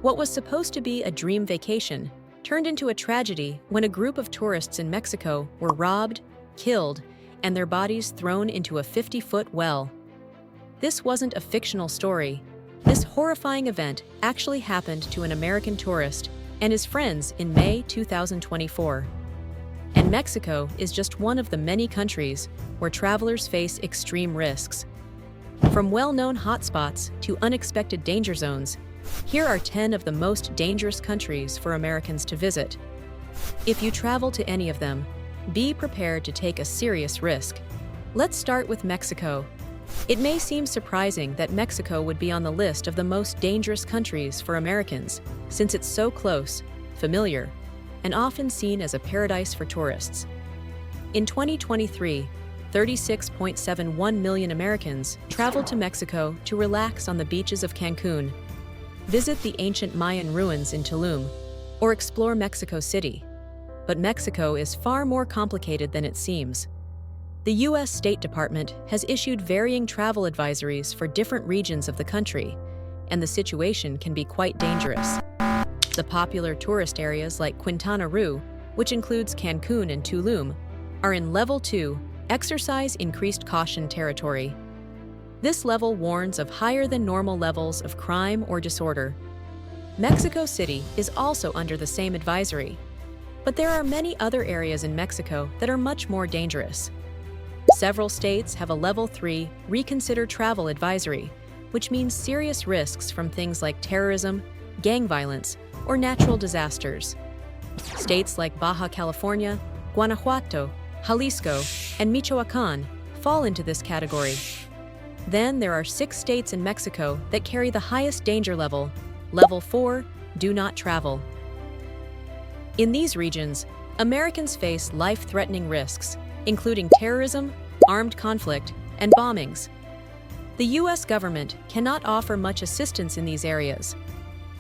What was supposed to be a dream vacation turned into a tragedy when a group of tourists in Mexico were robbed, killed, and their bodies thrown into a 50-foot well. This wasn't a fictional story. This horrifying event actually happened to an American tourist and his friends in May 2024. And Mexico is just one of the many countries where travelers face extreme risks. From well-known hotspots to unexpected danger zones, here are 10 of the most dangerous countries for Americans to visit. If you travel to any of them, be prepared to take a serious risk. Let's start with Mexico. It may seem surprising that Mexico would be on the list of the most dangerous countries for Americans, since it's so close, familiar, and often seen as a paradise for tourists. In 2023, 36.71 million Americans traveled to Mexico to relax on the beaches of Cancun, visit the ancient Mayan ruins in Tulum, or explore Mexico City. But Mexico is far more complicated than it seems. The U.S. State Department has issued varying travel advisories for different regions of the country, and the situation can be quite dangerous. The popular tourist areas like Quintana Roo, which includes Cancun and Tulum, are in Level 2, Exercise Increased Caution territory. This level warns of higher than normal levels of crime or disorder. Mexico City is also under the same advisory, but there are many other areas in Mexico that are much more dangerous. Several states have a Level 3 Reconsider Travel advisory, which means serious risks from things like terrorism, gang violence, or natural disasters. States like Baja California, Guanajuato, Jalisco, and Michoacán fall into this category. Then there are 6 states in Mexico that carry the highest danger level, Level 4, Do Not Travel. In these regions, Americans face life-threatening risks, including terrorism, armed conflict, and bombings. The U.S. government cannot offer much assistance in these areas.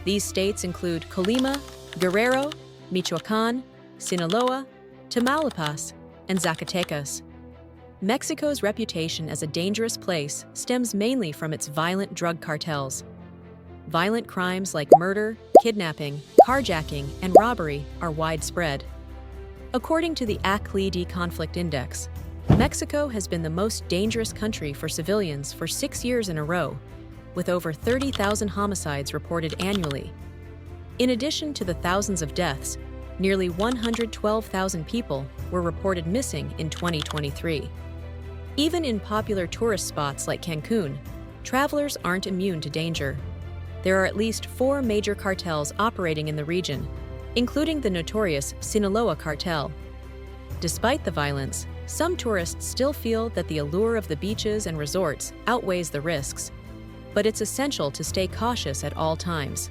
These states include Colima, Guerrero, Michoacán, Sinaloa, Tamaulipas, and Zacatecas. Mexico's reputation as a dangerous place stems mainly from its violent drug cartels. Violent crimes like murder, kidnapping, carjacking, and robbery are widespread. According to the ACLED Conflict Index, Mexico has been the most dangerous country for civilians for 6 years in a row, with over 30,000 homicides reported annually. In addition to the thousands of deaths, nearly 112,000 people were reported missing in 2023. Even in popular tourist spots like Cancun, travelers aren't immune to danger. There are at least 4 major cartels operating in the region, including the notorious Sinaloa cartel. Despite the violence, some tourists still feel that the allure of the beaches and resorts outweighs the risks, but it's essential to stay cautious at all times.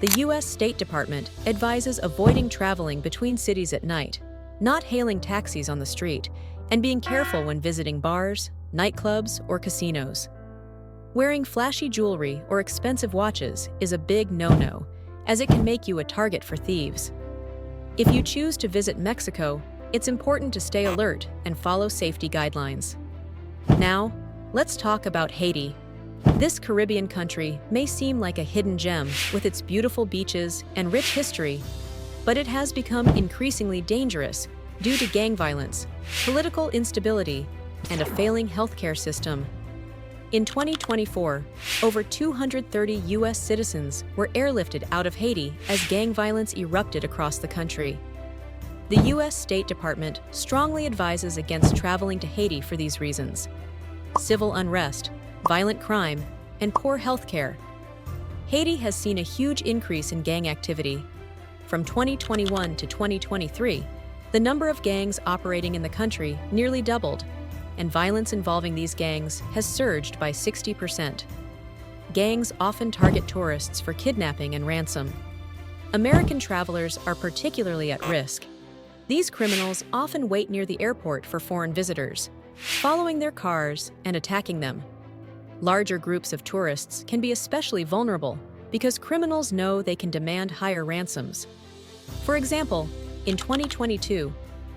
The U.S. State Department advises avoiding traveling between cities at night, not hailing taxis on the street, and being careful when visiting bars, nightclubs, or casinos. Wearing flashy jewelry or expensive watches is a big no-no, as it can make you a target for thieves. If you choose to visit Mexico, it's important to stay alert and follow safety guidelines. Now, let's talk about Haiti. This Caribbean country may seem like a hidden gem with its beautiful beaches and rich history, but it has become increasingly dangerous due to gang violence, political instability, and a failing healthcare system. In 2024, over 230 U.S. citizens were airlifted out of Haiti as gang violence erupted across the country. The U.S. State Department strongly advises against traveling to Haiti for these reasons: civil unrest, violent crime, and poor health care. Haiti has seen a huge increase in gang activity. From 2021 to 2023, the number of gangs operating in the country nearly doubled, and violence involving these gangs has surged by 60%. Gangs often target tourists for kidnapping and ransom. American travelers are particularly at risk. These criminals often wait near the airport for foreign visitors, following their cars and attacking them. Larger groups of tourists can be especially vulnerable because criminals know they can demand higher ransoms. For example, in 2022,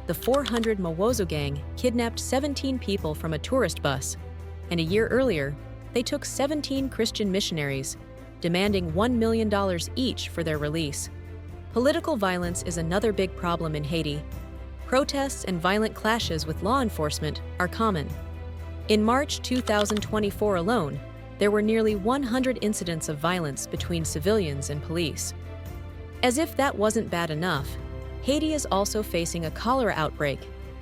the 400 Mawozo gang kidnapped 17 people from a tourist bus, and a year earlier, they took 17 Christian missionaries, demanding $1 million each for their release. Political violence is another big problem in Haiti. Protests and violent clashes with law enforcement are common. In March 2024 alone, there were nearly 100 incidents of violence between civilians and police. As if that wasn't bad enough, Haiti is also facing a cholera outbreak,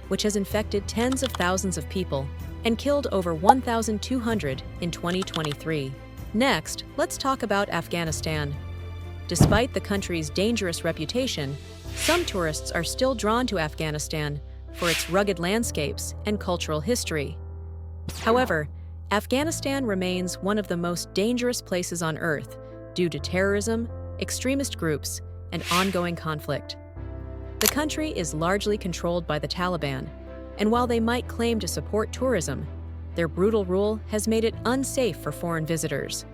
which has infected tens of thousands of people and killed over 1,200 in 2023. Next, let's talk about Afghanistan. Despite the country's dangerous reputation, some tourists are still drawn to Afghanistan for its rugged landscapes and cultural history. However, Afghanistan remains one of the most dangerous places on Earth due to terrorism, extremist groups, and ongoing conflict. The country is largely controlled by the Taliban, and while they might claim to support tourism, their brutal rule has made it unsafe for foreign visitors.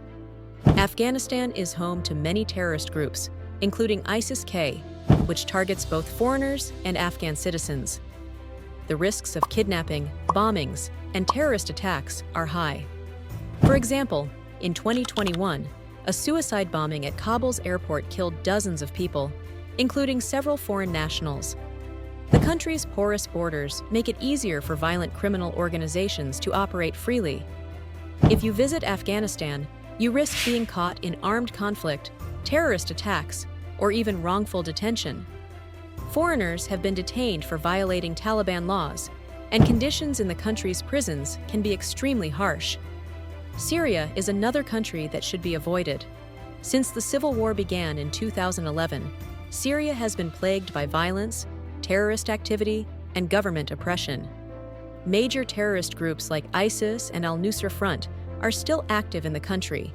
Afghanistan is home to many terrorist groups, including ISIS-K, which targets both foreigners and Afghan citizens. The risks of kidnapping, bombings, and terrorist attacks are high. For example, in 2021, a suicide bombing at Kabul's airport killed dozens of people, including several foreign nationals. The country's porous borders make it easier for violent criminal organizations to operate freely. If you visit Afghanistan, you risk being caught in armed conflict, terrorist attacks, or even wrongful detention. Foreigners have been detained for violating Taliban laws, and conditions in the country's prisons can be extremely harsh. Syria is another country that should be avoided. Since the civil war began in 2011, Syria has been plagued by violence, terrorist activity, and government oppression. Major terrorist groups like ISIS and al-Nusra Front are still active in the country,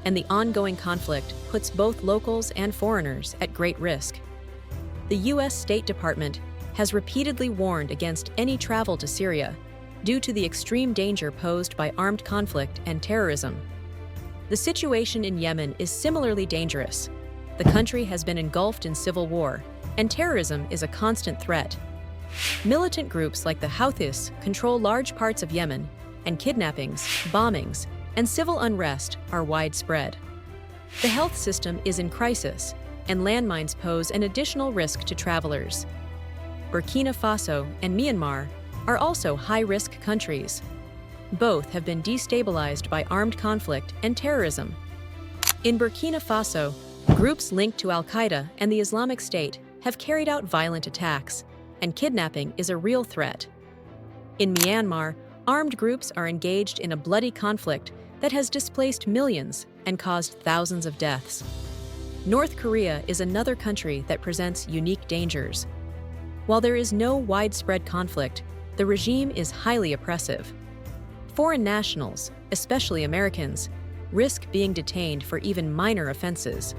and the ongoing conflict puts both locals and foreigners at great risk. The U.S. State Department has repeatedly warned against any travel to Syria due to the extreme danger posed by armed conflict and terrorism. The situation in Yemen is similarly dangerous. The country has been engulfed in civil war, and terrorism is a constant threat. Militant groups like the Houthis control large parts of Yemen, and kidnappings, bombings, and civil unrest are widespread. The health system is in crisis, and landmines pose an additional risk to travelers. Burkina Faso and Myanmar are also high-risk countries. Both have been destabilized by armed conflict and terrorism. In Burkina Faso, groups linked to al-Qaeda and the Islamic State have carried out violent attacks, and kidnapping is a real threat. In Myanmar, armed groups are engaged in a bloody conflict that has displaced millions and caused thousands of deaths. North Korea is another country that presents unique dangers. While there is no widespread conflict, the regime is highly oppressive. Foreign nationals, especially Americans, risk being detained for even minor offenses.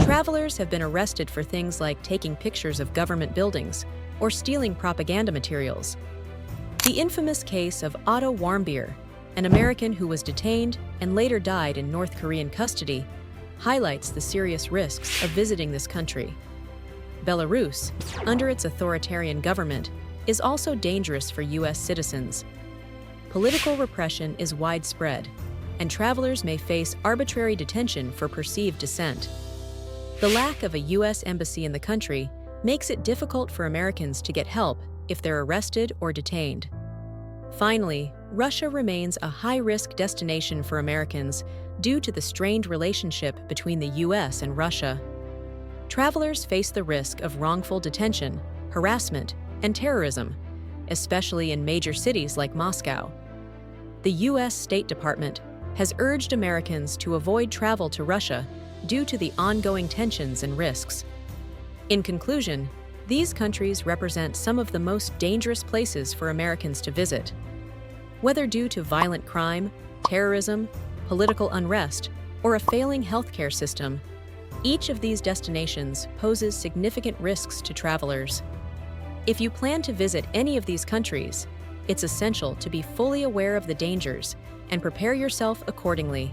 Travelers have been arrested for things like taking pictures of government buildings or stealing propaganda materials. The infamous case of Otto Warmbier, an American who was detained and later died in North Korean custody, highlights the serious risks of visiting this country. Belarus, under its authoritarian government, is also dangerous for U.S. citizens. Political repression is widespread, and travelers may face arbitrary detention for perceived dissent. The lack of a U.S. embassy in the country makes it difficult for Americans to get help if they're arrested or detained. Finally, Russia remains a high-risk destination for Americans due to the strained relationship between the U.S. and Russia. Travelers face the risk of wrongful detention, harassment, and terrorism, especially in major cities like Moscow. The U.S. State Department has urged Americans to avoid travel to Russia due to the ongoing tensions and risks. In conclusion, these countries represent some of the most dangerous places for Americans to visit. Whether due to violent crime, terrorism, political unrest, or a failing healthcare system, each of these destinations poses significant risks to travelers. If you plan to visit any of these countries, it's essential to be fully aware of the dangers and prepare yourself accordingly.